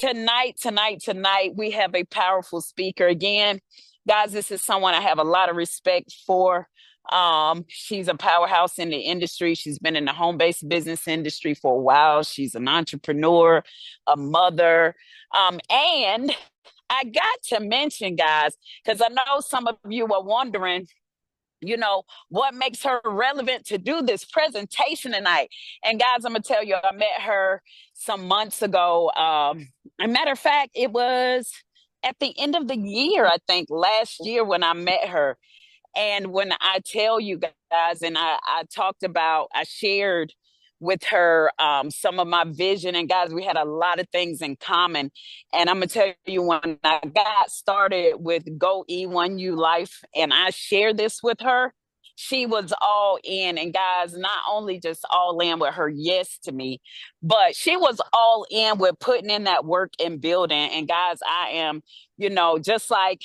Tonight, we have a powerful speaker again. Guys, this is someone I have a lot of respect for. She's a powerhouse in the industry. She's been in the home-based business industry for a while. She's an entrepreneur, a mother, and I got to mention, guys, because I know some of you are wondering, what makes her relevant to do this presentation tonight. And guys, I'm gonna tell you, I met her some months ago. A matter of fact, it was at the end of the year, I think last year when I met her. And when I tell you guys, and I shared with her some of my vision. And guys, we had a lot of things in common. And I'm going to tell you, when I got started with Go E1U Life and I shared this with her, she was all in. And guys, not only just all in with her yes to me, but she was all in with putting in that work and building. And guys, I am, just like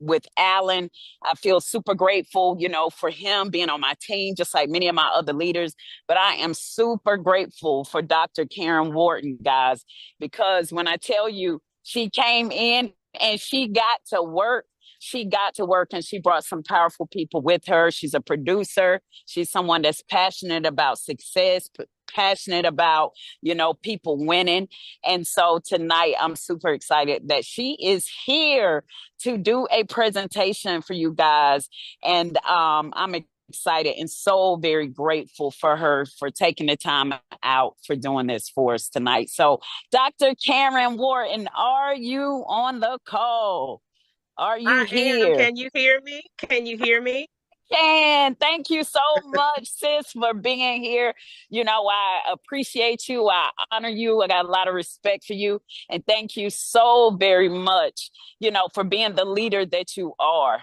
with Alan, I feel super grateful, for him being on my team, just like many of my other leaders. But I am super grateful for Dr. Karen Wharton, guys, because when I tell you she came in and she got to work, and she brought some powerful people with her. She's a producer. She's someone that's passionate about success, passionate about, people winning. And so tonight I'm super excited that she is here to do a presentation for you guys. And I'm excited and so very grateful for her for taking the time out for doing this for us tonight. So Dr. Karen Wharton, are you on the call? Are you I am. here? Can you hear me? Can you hear me? Can. Thank you so much, sis, for being here. I appreciate you. I honor you. I got a lot of respect for you. And thank you so very much, for being the leader that you are,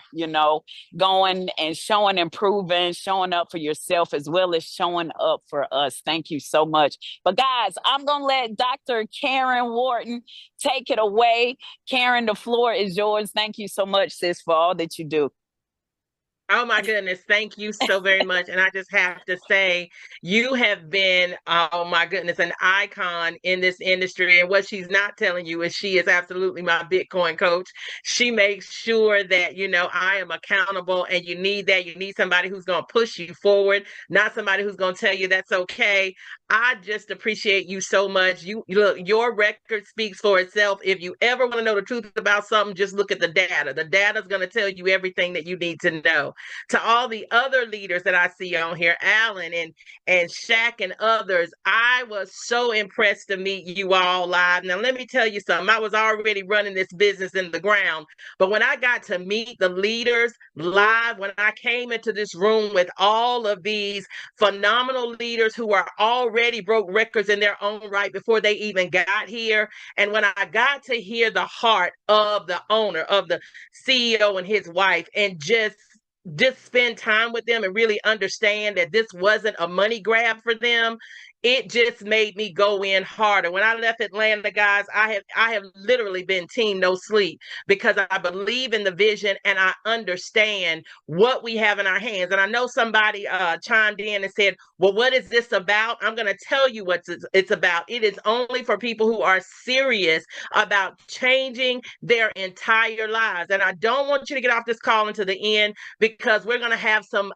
going and showing and proving, showing up for yourself as well as showing up for us. Thank you so much. But guys, I'm going to let Dr. Karen Wharton take it away. Karen, the floor is yours. Thank you so much, sis, for all that you do. Oh my goodness, thank you so very much. And I just have to say, you have been, oh my goodness, an icon in this industry. And what she's not telling you is she is absolutely my Bitcoin coach. She makes sure that, I am accountable, and you need that. You need somebody who's going to push you forward, not somebody who's going to tell you that's okay. I just appreciate you so much. You look, your record speaks for itself. If you ever want to know the truth about something, just look at the data. The data is going to tell you everything that you need to know. To all the other leaders that I see on here, Alan and Shaq and others, I was so impressed to meet you all live. Now, let me tell you something. I was already running this business in the ground, but when I got to meet the leaders live, when I came into this room with all of these phenomenal leaders who are already broke records in their own right before they even got here, and when I got to hear the heart of the owner, of the CEO and his wife, and just spend time with them and really understand that this wasn't a money grab for them, it just made me go in harder. When I left Atlanta, guys, I have literally been team no sleep, because I believe in the vision and I understand what we have in our hands. And I know somebody chimed in and said, well, what is this about? I'm going to tell you what it's about. It is only for people who are serious about changing their entire lives. And I don't want you to get off this call until the end, because we're going to have some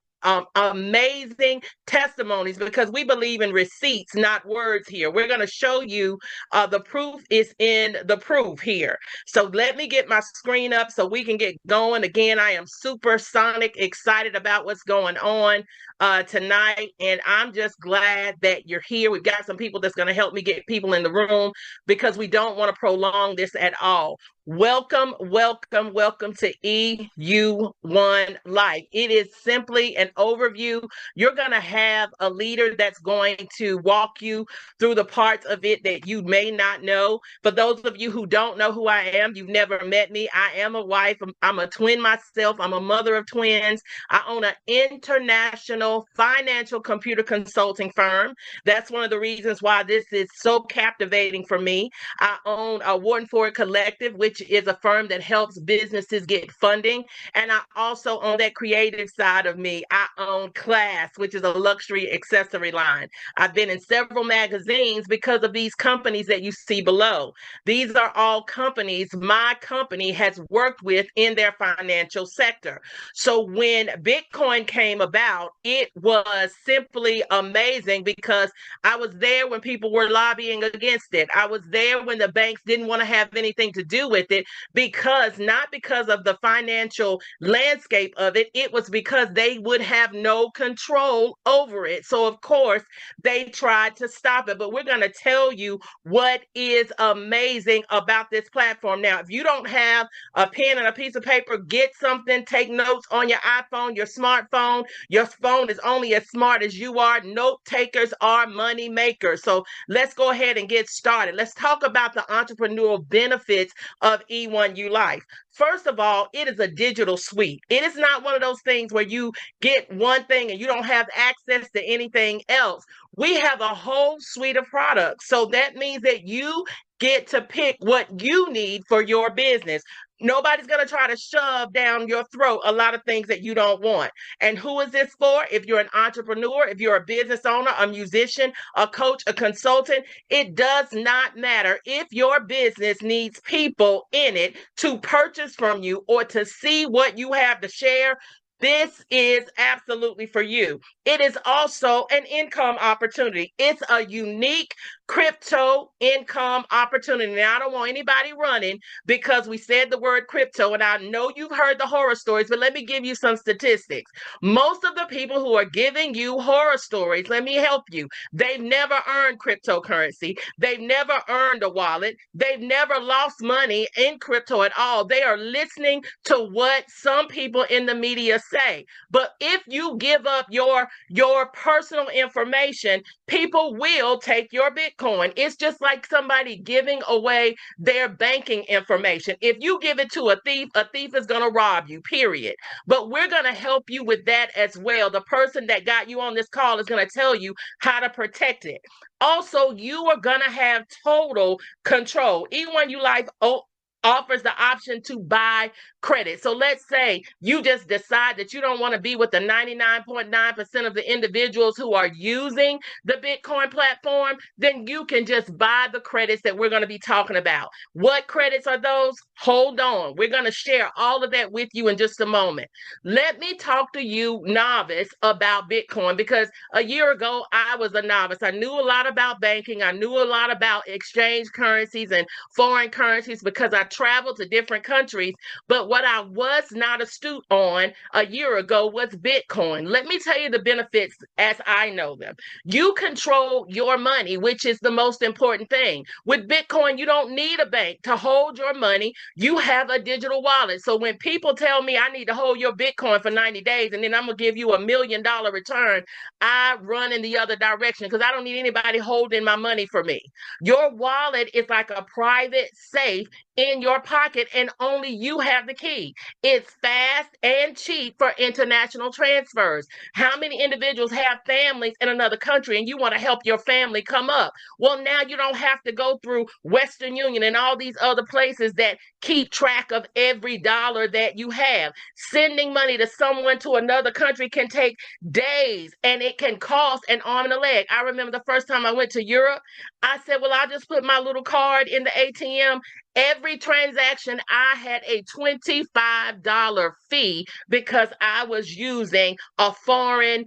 amazing testimonies, because we believe in receipts, not words here. We're going to show you the proof is in the proof here. So let me get my screen up so we can get going. Again, I am supersonic excited about what's going on tonight, and I'm just glad that you're here. We've got some people that's going to help me get people in the room, because we don't want to prolong this at all. Welcome, welcome, welcome to E1U Life. It is simply an overview. You're going to have a leader that's going to walk you through the parts of it that you may not know. For those of you who don't know who I am, you've never met me. I am a wife. I'm a twin myself. I'm a mother of twins. I own an international professional financial computer consulting firm. That's one of the reasons why this is so captivating for me. I own a Wharton Ford Collective, which is a firm that helps businesses get funding. And I also own that creative side of me. I own Class, which is a luxury accessory line. I've been in several magazines because of these companies that you see below. These are all companies my company has worked with in their financial sector. So when Bitcoin came about, it was simply amazing because I was there when people were lobbying against it. I was there when the banks didn't want to have anything to do with it because not because of the financial landscape of it, it was because they would have no control over it. So, of course, they tried to stop it. But we're going to tell you what is amazing about this platform. Now, if you don't have a pen and a piece of paper, get something, take notes on your iPhone, your smartphone. Your phone is only as smart as you are. Note takers are money makers. So let's go ahead and get started. Let's talk about the entrepreneurial benefits of E1U Life. First of all, it is a digital suite. It is not one of those things where you get one thing and you don't have access to anything else. We have a whole suite of products. So that means that you get to pick what you need for your business. Nobody's going to try to shove down your throat a lot of things that you don't want. And who is this for? If you're an entrepreneur, if you're a business owner, a musician, a coach, a consultant, it does not matter. If your business needs people in it to purchase from you or to see what you have to share, this is absolutely for you. It is also an income opportunity. It's a unique crypto income opportunity. Now, I don't want anybody running because we said the word crypto, and I know you've heard the horror stories, but let me give you some statistics. Most of the people who are giving you horror stories, let me help you. They've never earned cryptocurrency. They've never earned a wallet. They've never lost money in crypto at all. They are listening to what some people in the media say. But if you give up your personal information, people will take your Bitcoin. It's just like somebody giving away their banking information. If you give it to a thief is going to rob you, period. But we're going to help you with that as well. The person that got you on this call is going to tell you how to protect it. Also, you are going to have total control. E1U Life offers the option to buy credit. So let's say you just decide that you don't want to be with the 99.9% of the individuals who are using the Bitcoin platform, then you can just buy the credits that we're going to be talking about. What credits are those? Hold on. We're going to share all of that with you in just a moment. Let me talk to you, novice, about Bitcoin because a year ago, I was a novice. I knew a lot about banking. I knew a lot about exchange currencies and foreign currencies because I traveled to different countries. But what I was not astute on a year ago was Bitcoin. Let me tell you the benefits as I know them. You control your money, which is the most important thing. With Bitcoin, you don't need a bank to hold your money. You have a digital wallet. So when people tell me I need to hold your Bitcoin for 90 days and then I'm going to give you $1 million return, I run in the other direction because I don't need anybody holding my money for me. Your wallet is like a private safe in your pocket and only you have the key. It's fast and cheap for international transfers. How many individuals have families in another country and you want to help your family come up? Well, now you don't have to go through Western Union and all these other places that keep track of every dollar that you have. Sending money to someone to another country can take days and it can cost an arm and a leg. I remember the first time I went to Europe, I said, well, I'll just put my little card in the ATM. Every transaction, I had a $25 fee because I was using a foreign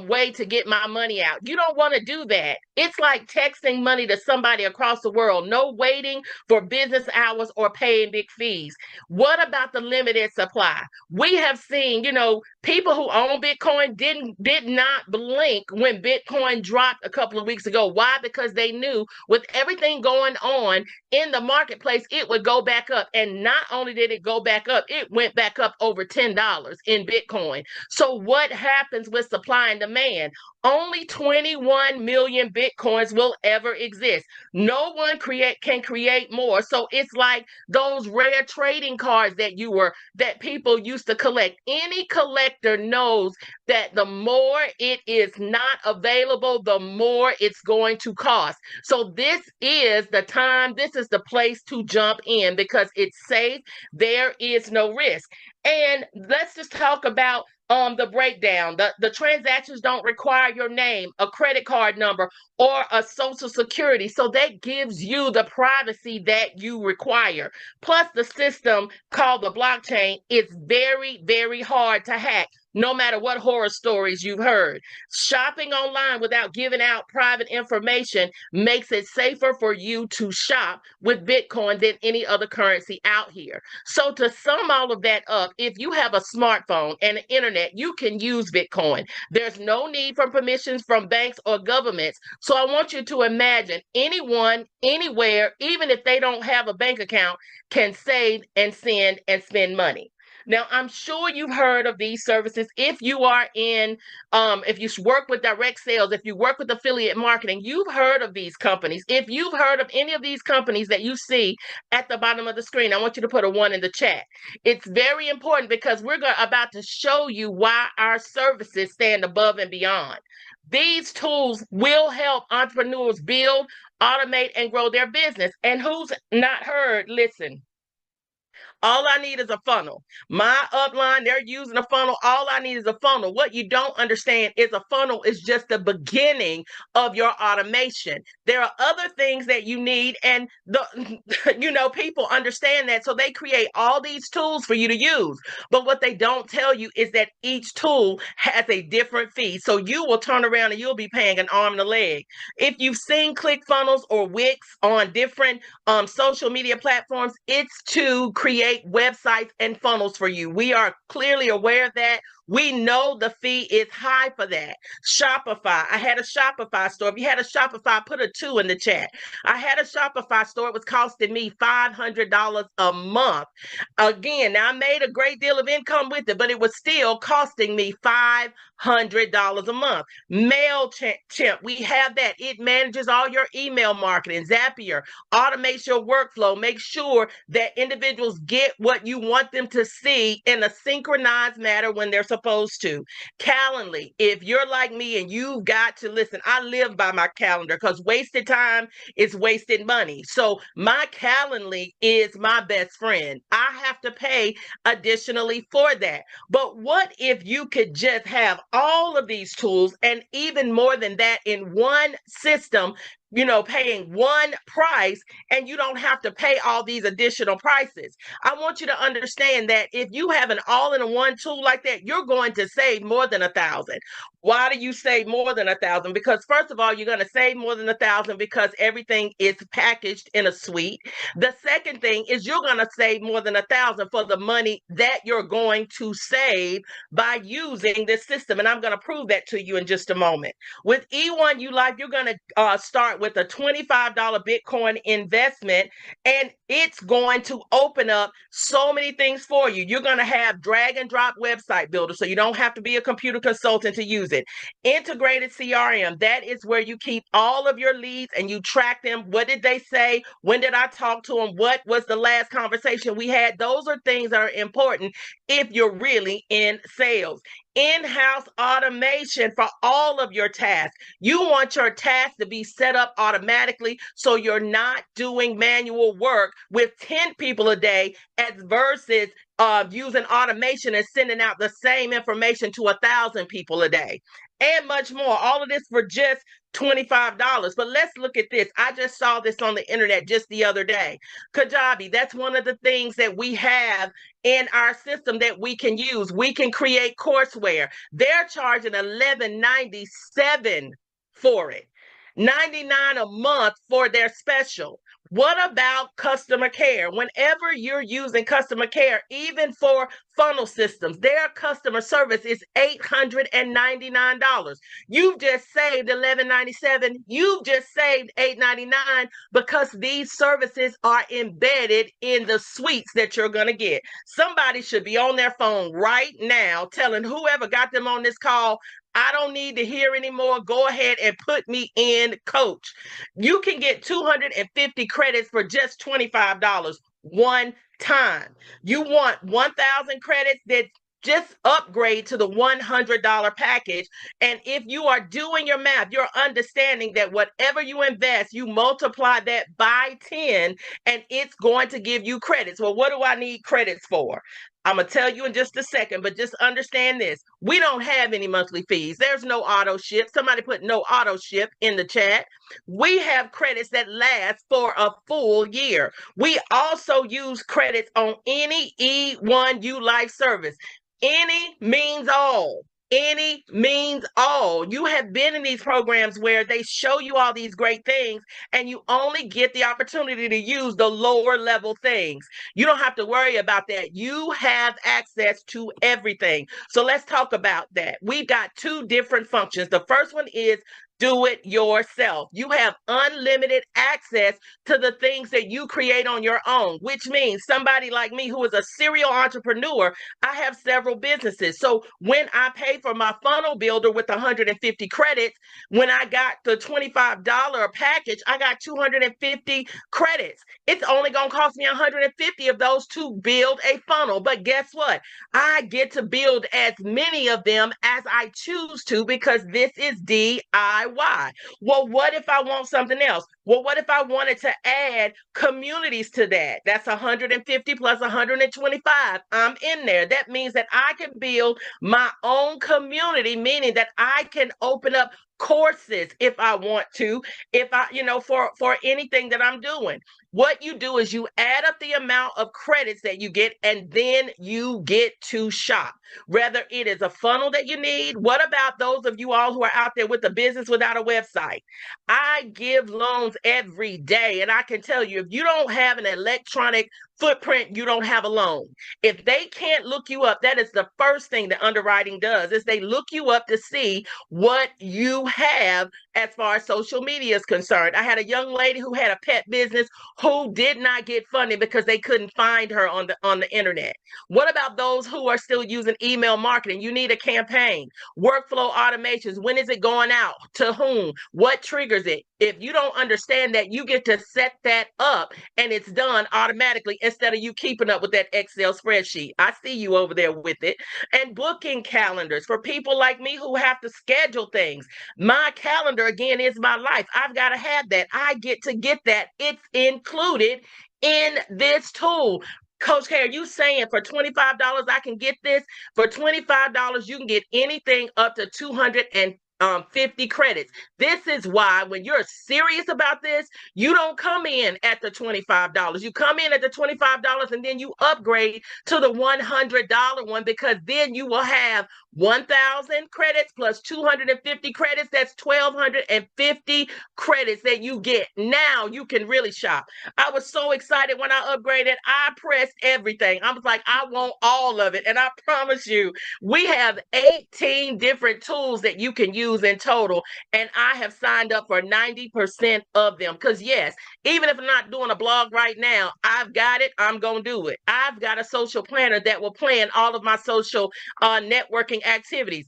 way to get my money out. You don't want to do that. It's like texting money to somebody across the world. No waiting for business hours or paying big fees. What about the limited supply? We have seen, people who own Bitcoin did not blink when Bitcoin dropped a couple of weeks ago. Why? Because they knew with everything going on in the marketplace, it would go back up. And not only did it go back up, it went back up over $10 in Bitcoin. So what happens with supply supply and demand. Only 21 million Bitcoins will ever exist. No one can create more. So it's like those rare trading cards that people used to collect. Any collector knows that the more it is not available, the more it's going to cost. So this is the time, this is the place to jump in because it's safe. There is no risk. And let's just talk about the breakdown. The transactions don't require your name, a credit card number, or a social security. So that gives you the privacy that you require. Plus, the system called the blockchain is very, very hard to hack. No matter what horror stories you've heard, shopping online without giving out private information makes it safer for you to shop with Bitcoin than any other currency out here. So, to sum all of that up, if you have a smartphone and an internet, you can use Bitcoin. There's no need for permissions from banks or governments. So, I want you to imagine anyone, anywhere, even if they don't have a bank account, can save and send and spend money. Now, I'm sure you've heard of these services. If you are if you work with direct sales, if you work with affiliate marketing, you've heard of these companies. If you've heard of any of these companies that you see at the bottom of the screen, I want you to put a 1 in the chat. It's very important because we're about to show you why our services stand above and beyond. These tools will help entrepreneurs build, automate, and grow their business. And who's not heard, listen. All I need is a funnel. My upline, they're using a funnel. All I need is a funnel. What you don't understand is a funnel is just the beginning of your automation. There are other things that you need, and people understand that, so they create all these tools for you to use. But what they don't tell you is that each tool has a different fee. So you will turn around and you'll be paying an arm and a leg. If you've seen ClickFunnels or Wix on different social media platforms, it's to create websites and funnels for you. We are clearly aware of that. We know the fee is high for that. Shopify. I had a Shopify store. If you had a Shopify, put a 2 in the chat. I had a Shopify store. It was costing me $500 a month. Again, now I made a great deal of income with it, but it was still costing me $500 a month. MailChimp, we have that. It manages all your email marketing. Zapier automates your workflow. Make sure that individuals get what you want them to see in a synchronized manner when they're supposed to. Calendly, if you're like me and you've got to listen, I live by my calendar because wasted time is wasted money. So my Calendly is my best friend. I have to pay additionally for that. But what if you could just have all of these tools and even more than that in one system, paying one price, and you don't have to pay all these additional prices? I want you to understand that if you have an all-in-one tool like that, you're going to save more than 1,000. Why do you save more than 1,000? Because first of all, you're going to save more than 1,000 because everything is packaged in a suite. The second thing is you're going to save more than 1,000 for the money that you're going to save by using this system. And I'm going to prove that to you in just a moment. With E1U Life, you're going to start with a $25 Bitcoin investment, and it's going to open up so many things for you. You're going to have drag and drop website builder, so you don't have to be a computer consultant to use it. Integrated CRM, that is where you keep all of your leads and you track them. What did they say? When did I talk to them? What was the last conversation we had? Those are things that are important if you're really in sales. In-house automation for all of your tasks. You want your tasks to be set up automatically so you're not doing manual work with 10 people a day as versus using automation and sending out the same information to 1,000 people a day, and much more. All of this for just $25. But let's look at this. I just saw this on the internet just the other day. Kajabi, that's one of the things that we have in our system that we can use. We can create courseware. They're charging $11.97 for it. $99 a month for their special. What about customer care? Whenever you're using customer care, even for funnel systems. Their customer service is $899. You've just saved $11.97. You've just saved $8.99 because these services are embedded in the suites that you're going to get. Somebody should be on their phone right now telling whoever got them on this call, I don't need to hear anymore. Go ahead and put me in, coach. You can get 250 credits for just $25 one time. You want 1,000 credits, that just upgrade to the $100 package. And if you are doing your math, you're understanding that whatever you invest, you multiply that by 10 and it's going to give you credits. Well, what do I need credits for? I'm going to tell you in just a second, but just understand this. We don't have any monthly fees. There's no auto ship. Somebody put no auto ship in the chat. We have credits that last for a full year. We also use credits on any E1U life service. Any means all. Any means all. You have been in these programs where they show you all these great things and you only get the opportunity to use the lower level things. You don't have to worry about that. You have access to everything. So let's talk about that. We've got two different functions. The first one is do it yourself. You have unlimited access to the things that you create on your own, which means somebody like me who is a serial entrepreneur, I have several businesses. So when I pay for my funnel builder with 150 credits, when I got the $25 package, I got 250 credits. It's only going to cost me 150 of those to build a funnel. But guess what? I get to build as many of them as I choose to because this is DIY. Well, what if I want something else? Well, what if I wanted to add communities to that? That's 150 plus 125. I'm in there. That means that I can build my own community, meaning that I can open up courses if I want to, if I, for anything that I'm doing. What you do is you add up the amount of credits that you get, and then you get to shop. Whether it is a funnel that you need, what about those of you all who are out there with a business without a website? I give loans every day, and I can tell you, if you don't have an electronic footprint, you don't have a loan. If they can't look you up, that is the first thing that underwriting does, is they look you up to see what you have as far as social media is concerned. I had a young lady who had a pet business who did not get funding because they couldn't find her on the internet. What about those who are still using email marketing? You need a campaign. Workflow automations. When is it going out? To whom? What triggers it? If you don't understand that, you get to set that up and it's done automatically instead of you keeping up with that Excel spreadsheet. I see you over there with it. And booking calendars for people like me who have to schedule things. My calendar, again, is my life. I've got to have that. I get to get that. It's included in this tool. Coach K, are you saying for $25 I can get this? For $25 you can get anything up to 250 credits. This is why when you're serious about this, you don't come in at the $25. You come in at the $25 and then you upgrade to the $100 one, because then you will have 1,000 credits plus 250 credits. That's 1,250 credits that you get. Now you can really shop. I was so excited when I upgraded. I pressed everything. I was like, I want all of it. And I promise you, we have 18 different tools that you can use in total. And I have signed up for 90% of them. Because yes, even if I'm not doing a blog right now, I've got it. I'm going to do it. I've got a social planner that will plan all of my social networking activities.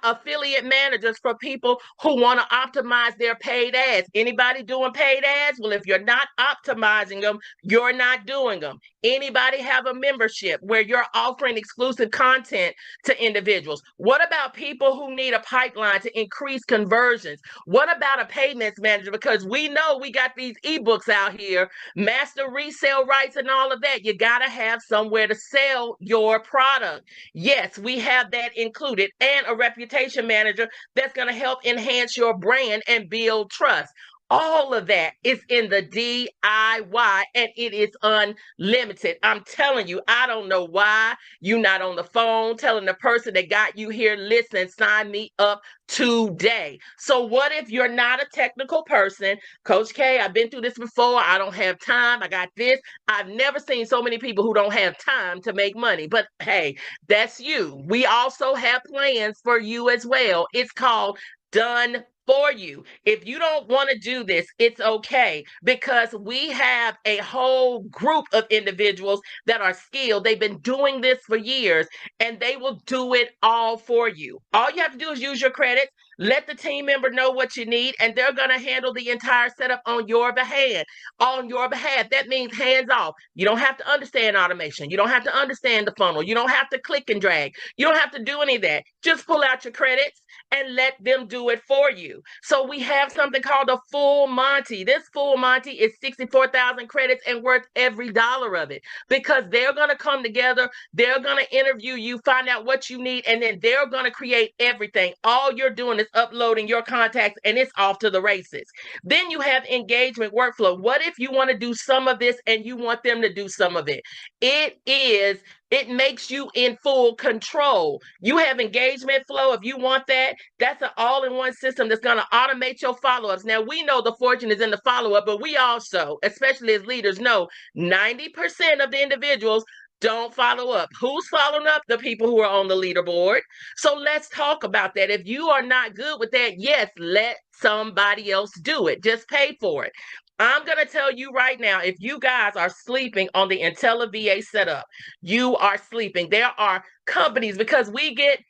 Affiliate managers for people who want to optimize their paid ads. Anybody doing paid ads? Well, if you're not optimizing them, you're not doing them. Anybody have a membership where you're offering exclusive content to individuals? What about people who need a pipeline to increase conversions? What about a payments manager? Because we know we got these ebooks out here, master resale rights and all of that. You got to have somewhere to sell your product. Yes, we have that included, and a reputation manager that's going to help enhance your brand and build trust. All of that is in the DIY and it is unlimited. I'm telling you, I don't know why you're not on the phone telling the person that got you here, listen, sign me up today. So what if you're not a technical person? Coach K, I've been through this before. I don't have time. I got this. I've never seen so many people who don't have time to make money. But hey, that's you. We also have plans for you as well. It's called Done for You. If you don't want to do this, it's okay because we have a whole group of individuals that are skilled. They've been doing this for years and they will do it all for you. All you have to do is use your credits, let the team member know what you need, and they're going to handle the entire setup on your behalf. On your behalf. That means hands off. You don't have to understand automation. You don't have to understand the funnel. You don't have to click and drag. You don't have to do any of that. Just pull out your credits and let them do it for you. So we have something called a full Monty. This full Monty is 64,000 credits and worth every dollar of it because they're going to come together. They're going to interview you, find out what you need, and then they're going to create everything. All you're doing is uploading your contacts and it's off to the races. Then you have engagement workflow. What if you want to do some of this and you want them to do some of it? It makes you in full control. You have engagement flow. If you want that, that's an all-in-one system that's going to automate your follow-ups. Now, we know the fortune is in the follow-up, but we also, especially as leaders, know 90% of the individuals don't follow up. Who's following up? The people who are on the leaderboard. So let's talk about that. If you are not good with that, yes, let somebody else do it. Just pay for it. I'm going to tell you right now, if you guys are sleeping on the IntelliVA setup, you are sleeping. There are companies because we get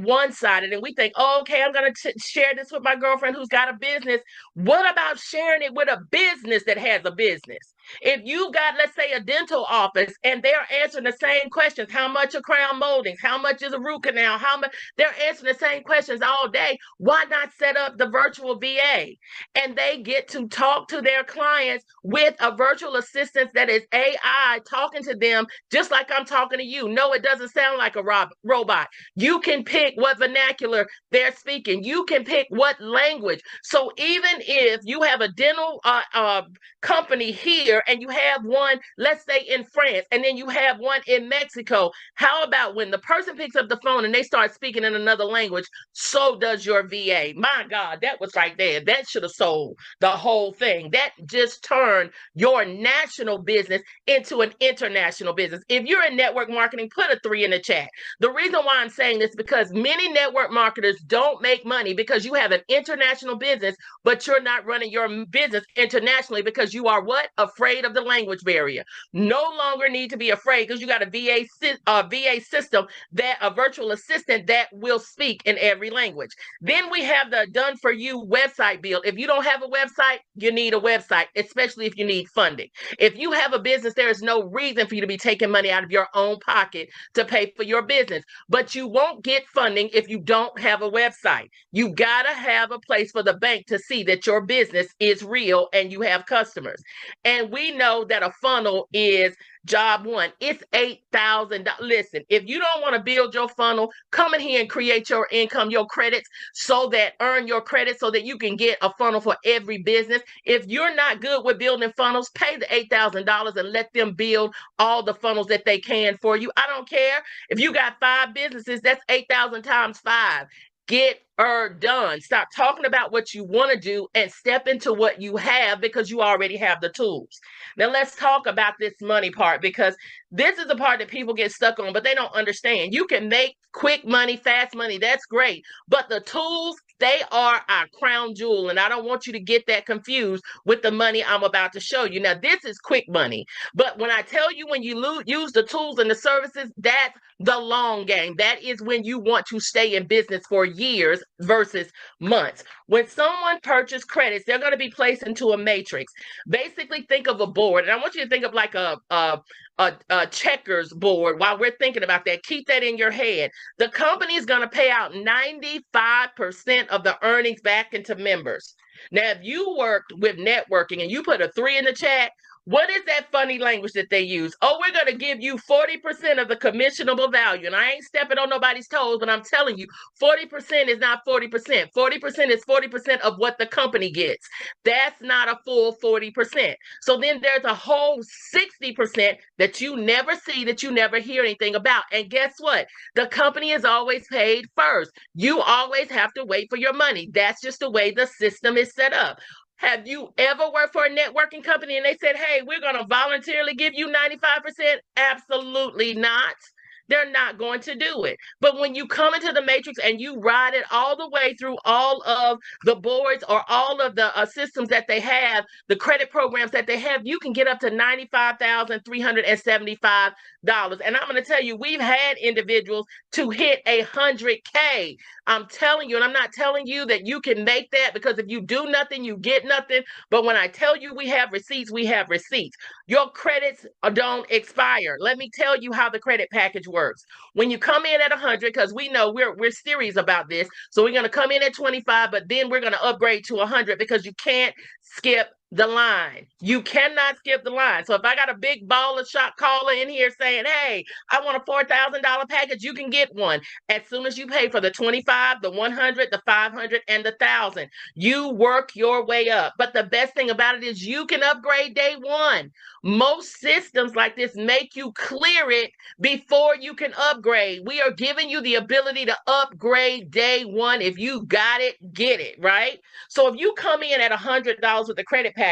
one-sided and we think, oh, okay, I'm going to share this with my girlfriend who's got a business. What about sharing it with a business that has a business? If you got, let's say, a dental office and they're answering the same questions, how much are crown moldings? How much is a root canal? How much? They're answering the same questions all day. Why not set up the virtual VA? And they get to talk to their clients with a virtual assistant that is AI talking to them just like I'm talking to you. No, it doesn't sound like a robot. You can pick what vernacular they're speaking. You can pick what language. So even if you have a dental company here and you have one, let's say in France, and then you have one in Mexico, how about when the person picks up the phone and they start speaking in another language, so does your VA. My God, that was right there. That should have sold the whole thing. That just turned your national business into an international business. If you're in network marketing, put a 3 in the chat. The reason why I'm saying this is because many network marketers don't make money because you have an international business, but you're not running your business internationally because you are what? Afraid of the language barrier. No longer need to be afraid because you got a VA system, that a virtual assistant that will speak in every language. Then we have the done for you website build. If you don't have a website, you need a website, especially if you need funding. If you have a business, there is no reason for you to be taking money out of your own pocket to pay for your business. But you won't get funding if you don't have a website. You got to have a place for the bank to see that your business is real and you have customers. And we know that a funnel is job one. It's $8,000. Listen, if you don't want to build your funnel, come in here and create your income, your credits, so that earn your credits so that you can get a funnel for every business. If you're not good with building funnels, pay the $8,000 and let them build all the funnels that they can for you. I don't care if you got 5 businesses, that's 8,000 times 5. Get her done. Stop talking about what you want to do and step into what you have because you already have the tools. Now let's talk about this money part because this is the part that people get stuck on, but they don't understand. You can make quick money, fast money. That's great. But the tools, they are our crown jewel. And I don't want you to get that confused with the money I'm about to show you. Now, this is quick money. But when I tell you when you use the tools and the services, that's the long game. That is when you want to stay in business for years versus months. When someone purchases credits, they're going to be placed into a matrix. Basically, think of a board. And I want you to think of like a checkers board while we're thinking about that. Keep that in your head. The company is going to pay out 95% of the earnings back into members. Now, if you worked with networking and you put a 3 in the chat, what is that funny language that they use? Oh, we're going to give you 40% of the commissionable value. And I ain't stepping on nobody's toes, but I'm telling you, 40% is not 40%. 40% is 40% of what the company gets. That's not a full 40%. So then there's a whole 60% that you never see, that you never hear anything about. And guess what? The company is always paid first. You always have to wait for your money. That's just the way the system is set up. Have you ever worked for a networking company and they said, hey, we're going to voluntarily give you 95%? Absolutely not. They're not going to do it. But when you come into the matrix and you ride it all the way through all of the boards or all of the systems that they have, the credit programs that they have, you can get up to $95,375. And I'm going to tell you, we've had individuals to hit 100K. I'm telling you, and I'm not telling you that you can make that, because if you do nothing, you get nothing. But when I tell you we have receipts, we have receipts. Your credits don't expire. Let me tell you how the credit package works. When you come in at 100, because we know we're serious about this, so we're going to come in at 25, but then we're going to upgrade to 100, because you can't skip the line. You cannot skip the line. So if I got a big ball of shot caller in here saying, hey, I want a $4,000 package, you can get one. As soon as you pay for the 25, the 100, the 500, and the 1,000, you work your way up. But the best thing about it is you can upgrade day one. Most systems like this make you clear it before you can upgrade. We are giving you the ability to upgrade day one. If you got it, get it, right? So if you come in at $100 with the credit package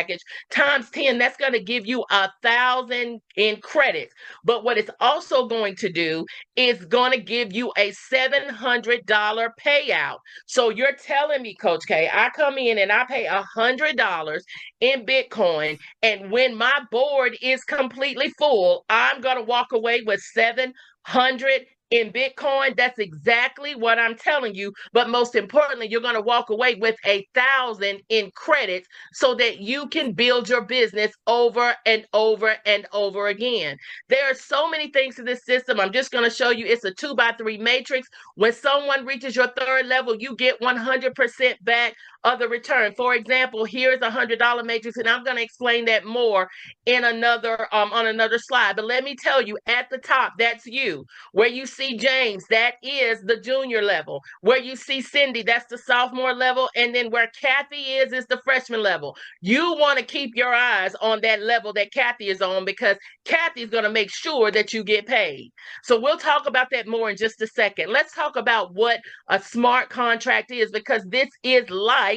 times 10, that's going to give you 1,000 in credits. But what it's also going to do is going to give you a $700 payout. So you're telling me, Coach K, I come in and I pay $100 in Bitcoin, and when my board is completely full, I'm going to walk away with 700 in Bitcoin. That's exactly what I'm telling you. But most importantly, you're going to walk away with 1,000 in credits so that you can build your business over and over and over again. There are so many things to this system. I'm just going to show you. It's a 2x3 matrix. When someone reaches your third level, you get 100% back of the return. For example, here's a $100 matrix, and I'm going to explain that more in another on another slide. But let me tell you, at the top, that's you. Where you see James, that is the junior level. Where you see Cindy, that's the sophomore level. And then where Kathy is the freshman level. You want to keep your eyes on that level that Kathy is on, because Kathy's going to make sure that you get paid. So we'll talk about that more in just a second. Let's talk about what a smart contract is, because this is like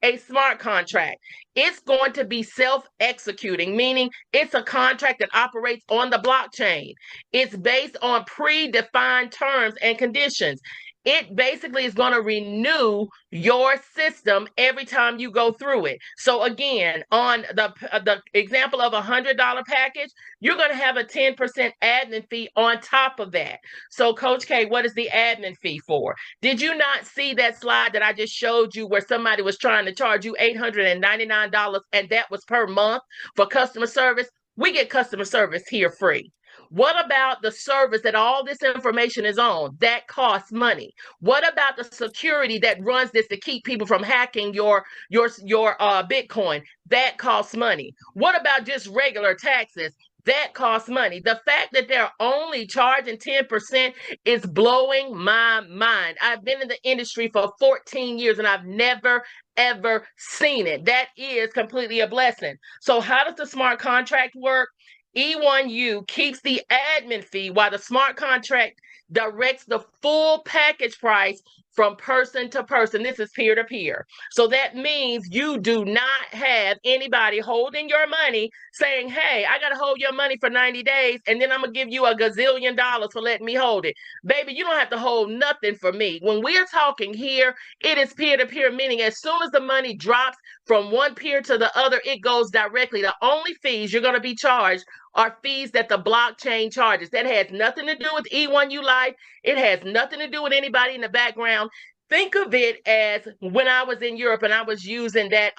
a smart contract. It's going to be self-executing, meaning it's a contract that operates on the blockchain. It's based on predefined terms and conditions. It basically is going to renew your system every time you go through it. So again, on the example of $100 package, you're going to have a 10% admin fee on top of that. So Coach K, what is the admin fee for? Did you not see that slide that I just showed you where somebody was trying to charge you $899 and that was per month for customer service? We get customer service here free. What about the service that all this information is on? That costs money. What about the security that runs this to keep people from hacking your Bitcoin? That costs money. What about just regular taxes? That costs money. The fact that they're only charging 10% is blowing my mind. I've been in the industry for 14 years and I've never, ever seen it. That is completely a blessing. So how does the smart contract work? E1U keeps the admin fee while the smart contract directs the full package price from person to person. This is peer to peer. So that means you do not have anybody holding your money saying, hey, I got to hold your money for 90 days and then I'm going to give you a gazillion dollars for letting me hold it. Baby, you don't have to hold nothing for me. When we're talking here, it is peer to peer, meaning as soon as the money drops from one peer to the other, it goes directly. The only fees you're going to be charged are fees that the blockchain charges. That has nothing to do with E1U Life. It has nothing to do with anybody in the background. Think of it as when I was in Europe and I was using that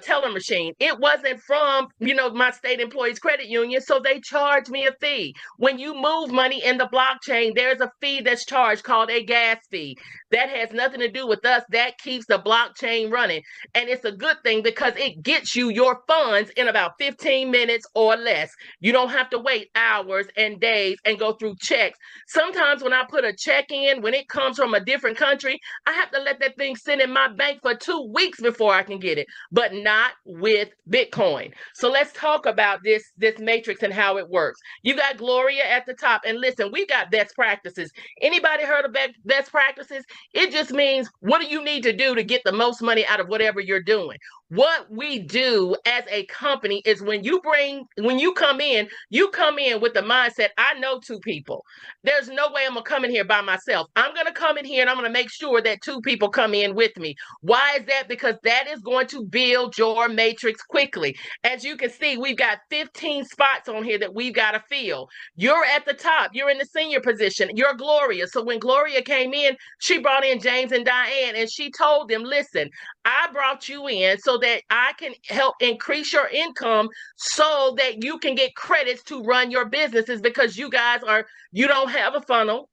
teller machine. It wasn't from, my state employees credit union, so they charged me a fee. When you move money in the blockchain, there's a fee that's charged called a gas fee. That has nothing to do with us. That keeps the blockchain running. And it's a good thing because it gets you your funds in about 15 minutes or less. You don't have to wait hours and days and go through checks. Sometimes when I put a check in, when it comes from a different country, I have to let that thing sit in my bank for 2 weeks before I can get it, but not with Bitcoin. So let's talk about this matrix and how it works. You got Gloria at the top. And listen, we've got best practices. Anybody heard of best practices? It just means what do you need to do to get the most money out of whatever you're doing. What we do as a company is when you come in, you come in with the mindset, I know two people. There's no way I'm going to come in here by myself. I'm going to come in here and I'm going to make sure that two people come in with me. Why is that? Because that is going to build your matrix quickly. As you can see, we've got 15 spots on here that we've got to fill. You're at the top. You're in the senior position. You're Gloria. So when Gloria came in, she brought in James and Diane and she told them, listen, I brought you in so that I can help increase your income so that you can get credits to run your businesses because you don't have a funnel.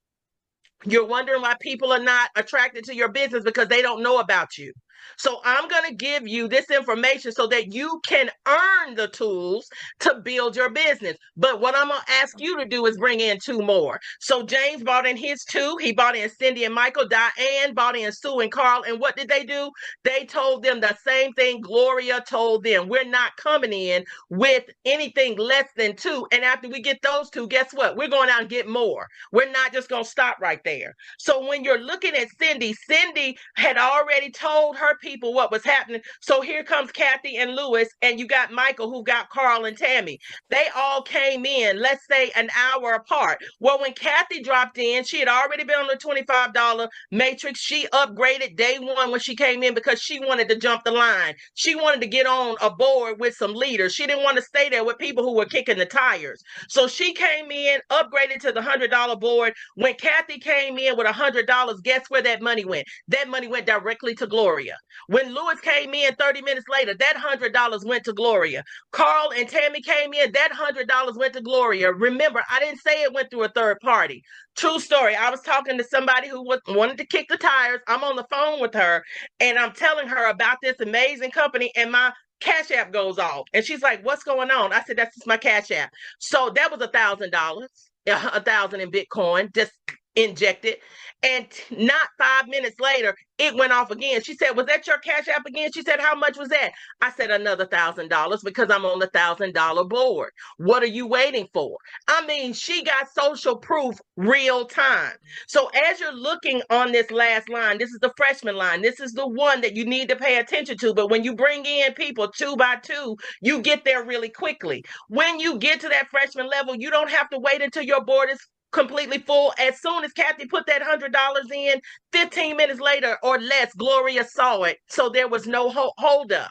You're wondering why people are not attracted to your business because they don't know about you. So I'm going to give you this information so that you can earn the tools to build your business. But what I'm going to ask you to do is bring in two more. So James brought in his two. He brought in Cindy and Michael. Diane brought in Sue and Carl. And what did they do? They told them the same thing Gloria told them. We're not coming in with anything less than two. And after we get those two, guess what? We're going out and get more. We're not just going to stop right there. So when you're looking at Cindy, Cindy had already told her people what was happening. So here comes Kathy and Lewis, and you got Michael, who got Carl and Tammy. They all came in, let's say an hour apart. Well, when Kathy dropped in, she had already been on the $25 matrix. She upgraded day one when she came in because she wanted to jump the line. She wanted to get on a board with some leaders. She didn't want to stay there with people who were kicking the tires. So she came in, upgraded to the $100 board. When Kathy came in with $100, guess where that money went? That money went directly to Gloria. When Lewis came in 30 minutes later, that $100 went to Gloria. Carl and Tammy came in, that $100 went to Gloria. Remember, I didn't say it went through a third party. True story. I was talking to somebody who wanted to kick the tires. I'm on the phone with her, and I'm telling her about this amazing company, and my Cash App goes off. And she's like, what's going on? I said, that's just my Cash App. So that was $1,000, $1,000 in Bitcoin, just injected. And not 5 minutes later, it went off again. She said, was that your Cash App again? She said, how much was that? I said, another $1,000 because I'm on the $1,000 board. What are you waiting for? I mean, she got social proof real time. So as you're looking on this last line, this is the freshman line. This is the one that you need to pay attention to. But when you bring in people two by two, you get there really quickly. When you get to that freshman level, you don't have to wait until your board is completely full. As soon as Kathy put that $100 in, 15 minutes later or less, Gloria saw it. So there was no hold up.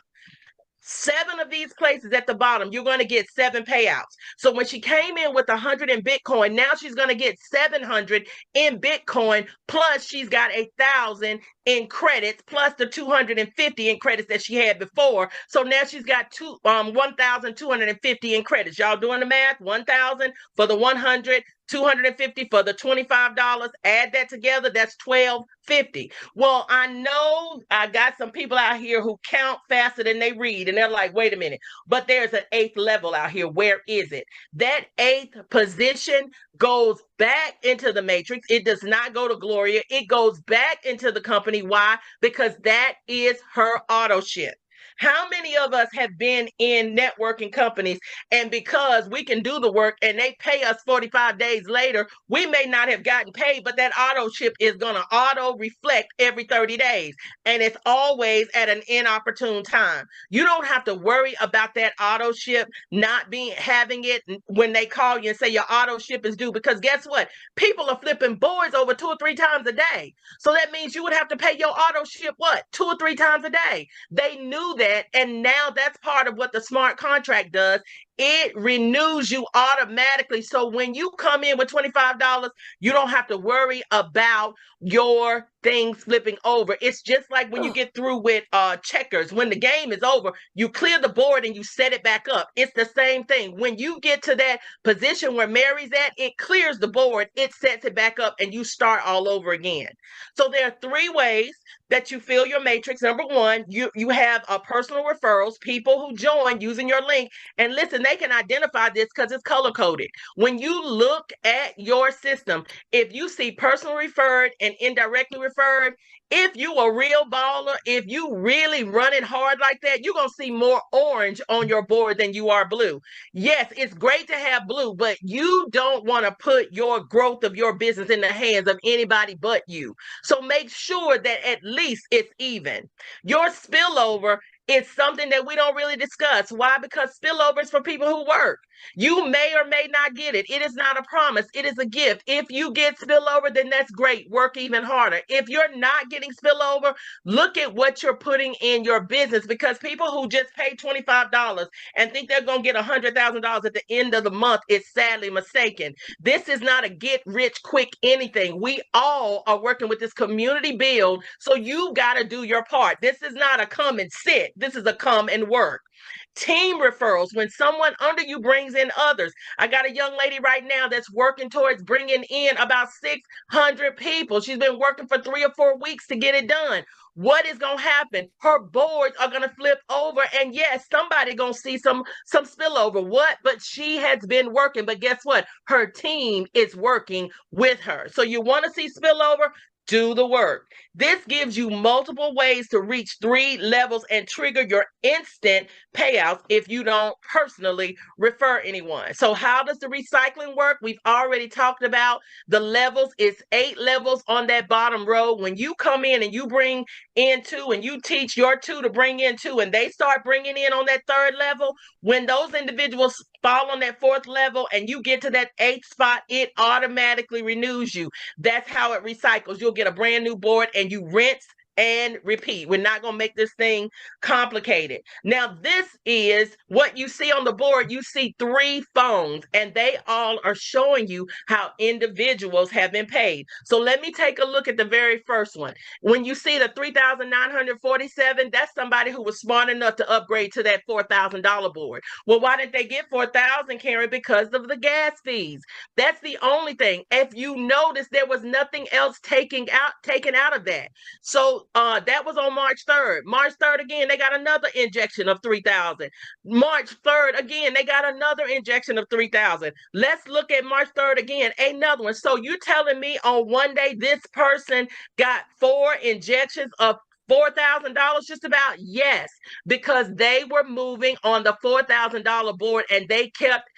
7 of these places at the bottom, you're going to get 7 payouts. So when she came in with 100 in Bitcoin, now she's going to get 700 in Bitcoin, plus she's got 1,000 in credits, plus the 250 in credits that she had before. So now she's got 1,250 in credits. Y'all doing the math? 1,000 for the 100, 250 for the $25. Add that together, that's $1,250. Well, I know I got some people out here who count faster than they read, and they're like, wait a minute, but there's an 8th level out here. Where is it? That 8th position goes back into the matrix. It does not go to Gloria. It goes back into the company. Why? Because that is her auto ship. How many of us have been in networking companies, and because we can do the work and they pay us 45 days later, we may not have gotten paid, but that auto ship is going to auto reflect every 30 days. And it's always at an inopportune time. You don't have to worry about that auto ship not having it when they call you and say your auto ship is due, because guess what? People are flipping boards over 2 or 3 times a day. So that means you would have to pay your auto ship, what, 2 or 3 times a day. They knew that. And now that's part of what the smart contract does. it renews you automatically. So when you come in with $25, you don't have to worry about your things flipping over. It's just like when you Oh, get through with checkers. When the game is over, you clear the board and you set it back up. It's the same thing. When you get to that position where Mary's at, it clears the board, it sets it back up, and you start all over again. So there are three ways that you fill your matrix. Number one, you have personal referrals, people who join using your link. And listen, they can identify this because it's color coded. When you look at your system, if you see personal referred and indirectly referred, if you a real baller, if you really run it hard like that, you're gonna see more orange on your board than you are blue. Yes, it's great to have blue, but you don't want to put your growth of your business in the hands of anybody but you. So make sure that at least it's even. Your spillover is something that we don't really discuss. Why? Because spillover is for people who work. You may or may not get it. It is not a promise. It is a gift. If you get spillover, then that's great. Work even harder. If you're not getting spillover, look at what you're putting in your business, because people who just pay $25 and think they're going to get $100,000 at the end of the month is sadly mistaken. This is not a get rich quick anything. We all are working with this community build, so you got to do your part. This is not a come and sit. This is a come and work. Team referrals, when someone under you brings in others. I got a young lady right now that's working towards bringing in about 600 people. She's been working for 3 or 4 weeks to get it done. What is going to happen? Her boards are going to flip over, and yes, somebody going to see some spillover. What? But she has been working. But guess what? Her team is working with her. So you want to see spillover? Do the work. This gives you multiple ways to reach 3 levels and trigger your instant payouts if you don't personally refer anyone. So how does the recycling work? We've already talked about the levels. It's 8 levels on that bottom row. When you come in and you bring in two and you teach your two to bring in two, and they start bringing in on that 3rd level, when those individuals fall on that 4th level and you get to that 8th spot, it automatically renews you. That's how it recycles. You'll get a brand new board and you rinse and repeat. We're not going to make this thing complicated. Now, this is what you see on the board. You see 3 phones, and they all are showing you how individuals have been paid. So let me take a look at the very first one. When you see the 3,947, that's somebody who was smart enough to upgrade to that $4,000 board. Well, why did they get 4,000, Karen? Because of the gas fees. That's the only thing. If you notice, there was nothing else taken out of that. So that was on March 3rd. March 3rd again, they got another injection of 3,000. March 3rd again, they got another injection of 3,000. Let's look at March 3rd again, another one. So you telling me on one day this person got 4 injections of $4,000 just about? Yes, because they were moving on the $4,000 board, and they kept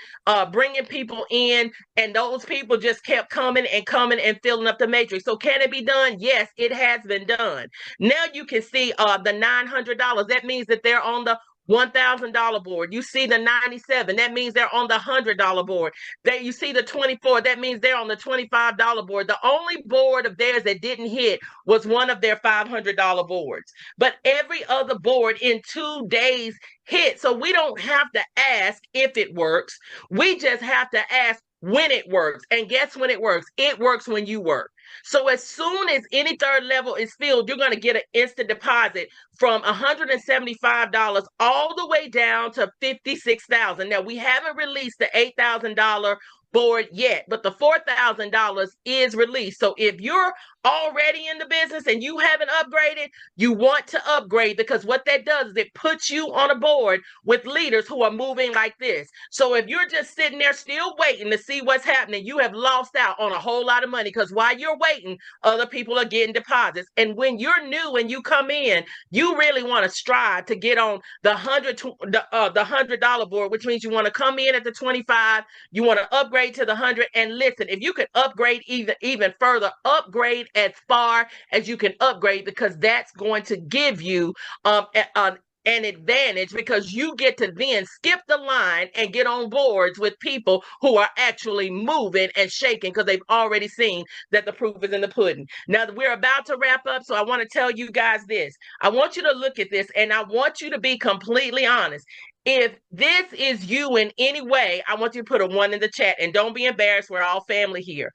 bringing people in, and those people just kept coming and filling up the matrix. So can it be done? Yes, it has been done. Now you can see the $900. That means that they're on the $1,000 board. You see the 97. That means they're on the $100 board. That you see the 24. That means they're on the $25 board. The only board of theirs that didn't hit was one of their $500 boards. But every other board in 2 days hit. So we don't have to ask if it works. We just have to ask when it works. And guess when it works? It works when you work. So as soon as any 3rd level is filled, you're going to get an instant deposit from $175 all the way down to $56,000. Now, we haven't released the $8,000 board yet, but the $4,000 is released. So if you're already in the business and you haven't upgraded, you want to upgrade, because what that does is it puts you on a board with leaders who are moving like this. So if you're just sitting there still waiting to see what's happening, you have lost out on a whole lot of money, because while you're waiting, other people are getting deposits. And when you're new and you come in, you really want to strive to get on the $100 board, which means you want to come in at the 25, you want to upgrade to the 100. And listen, if you could upgrade even further, upgrade as far as you can upgrade, because that's going to give you an an advantage because you get to then skip the line and get on boards with people who are actually moving and shaking because they've already seen that the proof is in the pudding. Now we're about to wrap up, so I want to tell you guys this. I want you to look at this and I want you to be completely honest. If this is you in any way, I want you to put a one in the chat and don't be embarrassed. We're all family here.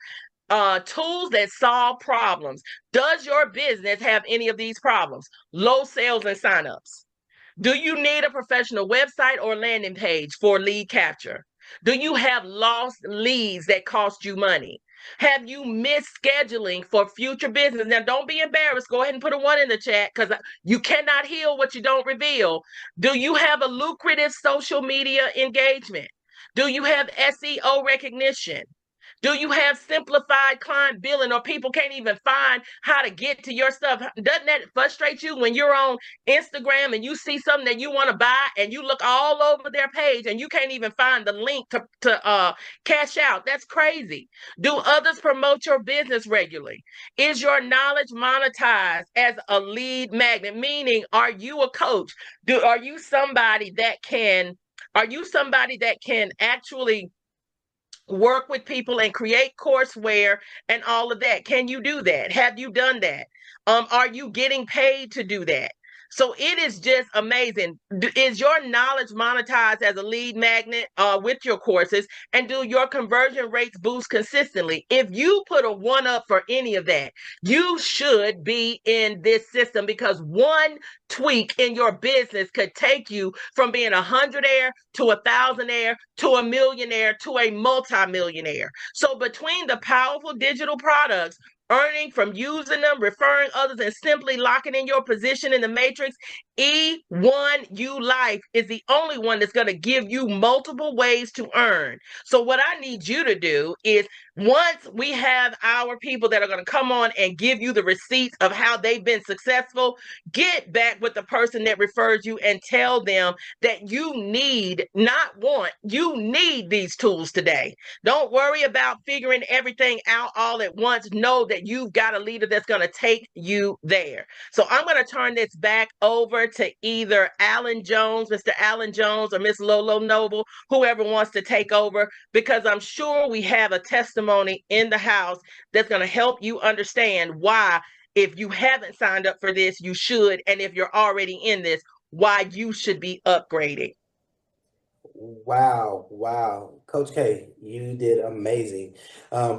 Tools that solve problems. Does your business have any of these problems? Low sales and signups. Do you need a professional website or landing page for lead capture? Do you have lost leads that cost you money? Have you missed scheduling for future business? Now, don't be embarrassed. Go ahead and put a one in the chat because you cannot heal what you don't reveal. Do you have a lucrative social media engagement? Do you have SEO recognition? Do you have simplified client billing or people can't even find how to get to your stuff? Doesn't that frustrate you when you're on Instagram and you see something that you want to buy and you look all over their page and you can't even find the link to cash out? That's crazy. Do others promote your business regularly? Is your knowledge monetized as a lead magnet? Meaning, are you a coach? Are you somebody that can actually work with people and create courseware and all of that? Can you do that? Have you done that? Are you getting paid to do that? So it is just amazing. Is your knowledge monetized as a lead magnet with your courses? And do your conversion rates boost consistently? If you put a one up for any of that, you should be in this system because one tweak in your business could take you from being a hundredaire to a thousandaire to a millionaire to a multimillionaire. So between the powerful digital products, earning from using them, referring others, and simply locking in your position in the matrix, E1U Life is the only one that's going to give you multiple ways to earn. So what I need you to do is once we have our people that are going to come on and give you the receipts of how they've been successful, get back with the person that refers you and tell them that you need, not want, you need these tools today. Don't worry about figuring everything out all at once. Know that you've got a leader that's going to take you there. So I'm going to turn this back over to either Alan Jones, Mr. Alan Jones, or Miss Lolo Noble, whoever wants to take over, because I'm sure we have a testimony in the house that's going to help you understand why, if you haven't signed up for this, you should. And if you're already in this, why you should be upgrading. Wow, wow. Coach K, you did amazing.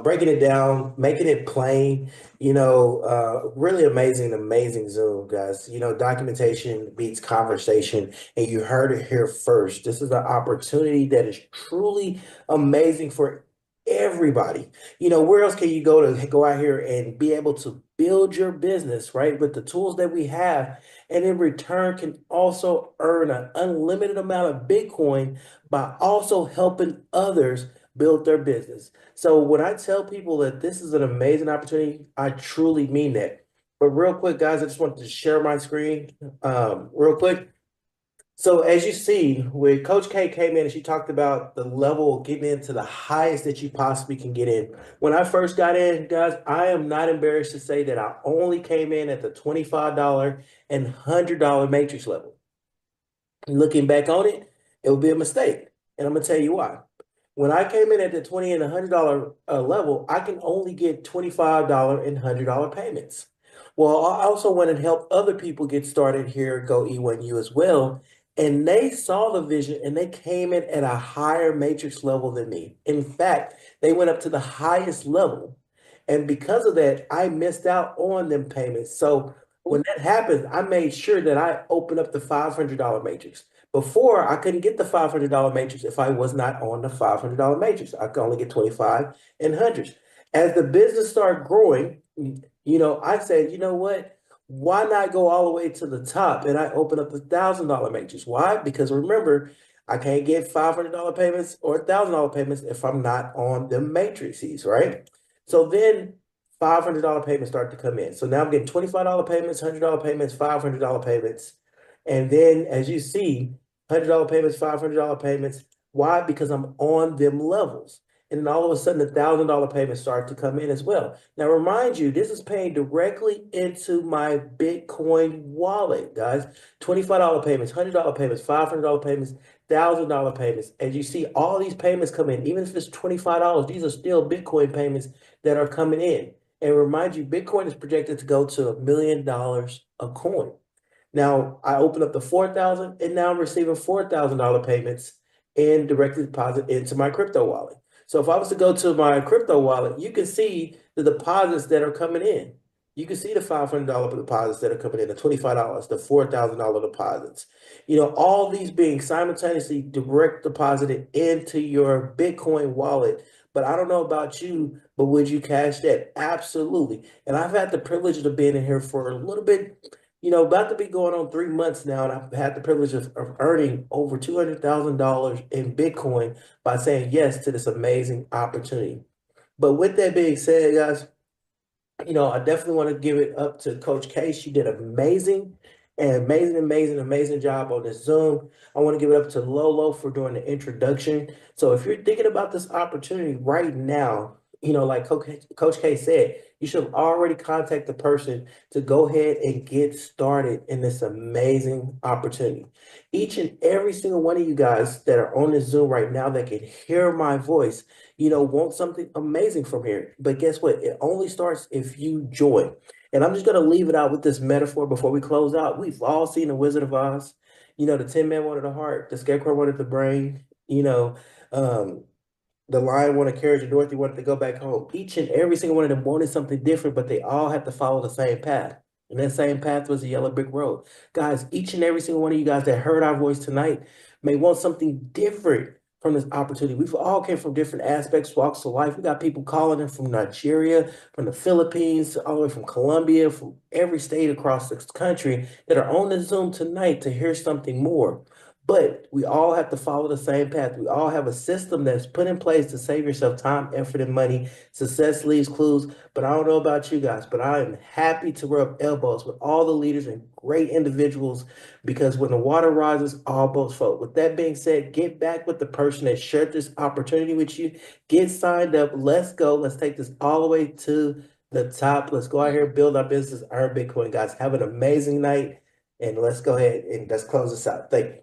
Breaking it down, making it plain, really amazing, amazing Zoom, guys. Documentation beats conversation, and you heard it here first. This is an opportunity that is truly amazing for everybody. Where else can you go out here and be able to build your business, right? With the tools that we have, and in return can also earn an unlimited amount of Bitcoin by also helping others build their business. So when I tell people that this is an amazing opportunity, I truly mean that. But real quick, guys, I just wanted to share my screen real quick. So as you see, when Coach K came in and she talked about the level of getting into the highest that you possibly can get in. When I first got in, guys, I am not embarrassed to say that I only came in at the $25 and $100 matrix level. Looking back on it, it would be a mistake. And I'm going to tell you why. When I came in at the $20 and $100 level, I can only get $25 and $100 payments. Well, I also want to help other people get started here, Go E1U as well. And they saw the vision and they came in at a higher matrix level than me. In fact, they went up to the highest level. And because of that, I missed out on them payments. So when that happened, I made sure that I opened up the $500 matrix. Before, I couldn't get the $500 matrix if I was not on the $500 matrix. I could only get 25 and hundreds. As the business started growing, I said, you know what? Why not go all the way to the top? And I opened up the $1,000 matrix. Why? Because remember, I can't get $500 payments or $1,000 payments if I'm not on the matrices, right? So then $500 payments start to come in. So now I'm getting $25 payments, $100 payments, $500 payments. And then as you see, $100 payments, $500 payments. Why? Because I'm on them levels. And then all of a sudden, $1,000 payments start to come in as well. Now, remind you, this is paying directly into my Bitcoin wallet, guys. $25 payments, $100 payments, $500 payments, $1,000 payments. As you see, all these payments come in, even if it's $25, these are still Bitcoin payments that are coming in. And remind you, Bitcoin is projected to go to $1 million a coin. Now I open up the 4,000 and now I'm receiving $4,000 payments in direct deposit into my crypto wallet. So if I was to go to my crypto wallet, you can see the deposits that are coming in. You can see the $500 deposits that are coming in, the $25, the $4,000 deposits. All these being simultaneously direct deposited into your Bitcoin wallet. But I don't know about you, but would you cash that? Absolutely. And I've had the privilege of being in here for a little bit, about to be going on 3 months now, and I've had the privilege of earning over $200,000 in Bitcoin by saying yes to this amazing opportunity. But with that being said, guys, I definitely want to give it up to Coach K. She did amazing job on this Zoom. I want to give it up to Lolo for doing the introduction. So if you're thinking about this opportunity right now, like Coach K said, you should have already contacted the person to go ahead and get started in this amazing opportunity. Each and every single one of you guys that are on this Zoom right now that can hear my voice, want something amazing from here. But guess what? It only starts if you join. And I'm just going to leave it out with this metaphor before we close out. We've all seen The Wizard of Oz. The Tin Man wanted the heart, the Scarecrow wanted the brain, um, the Lion wanted carriage, and Dorothy wanted to go back home. Each and every single one of them wanted something different, but they all had to follow the same path. And that same path was the yellow brick road. Guys, each and every single one of you guys that heard our voice tonight may want something different from this opportunity. We've all came from different aspects, walks of life. We got people calling in from Nigeria, from the Philippines, all the way from Colombia, from every state across this country that are on the Zoom tonight to hear something more. But we all have to follow the same path. We all have a system that's put in place to save yourself time, effort, and money. Success leaves clues. But I don't know about you guys, but I am happy to rub elbows with all the leaders and great individuals because when the water rises, all boats float. With that being said, get back with the person that shared this opportunity with you. Get signed up. Let's go. Let's take this all the way to the top. Let's go out here, build our business, earn Bitcoin, guys. Have an amazing night. And let's go ahead and let's close this out. Thank you.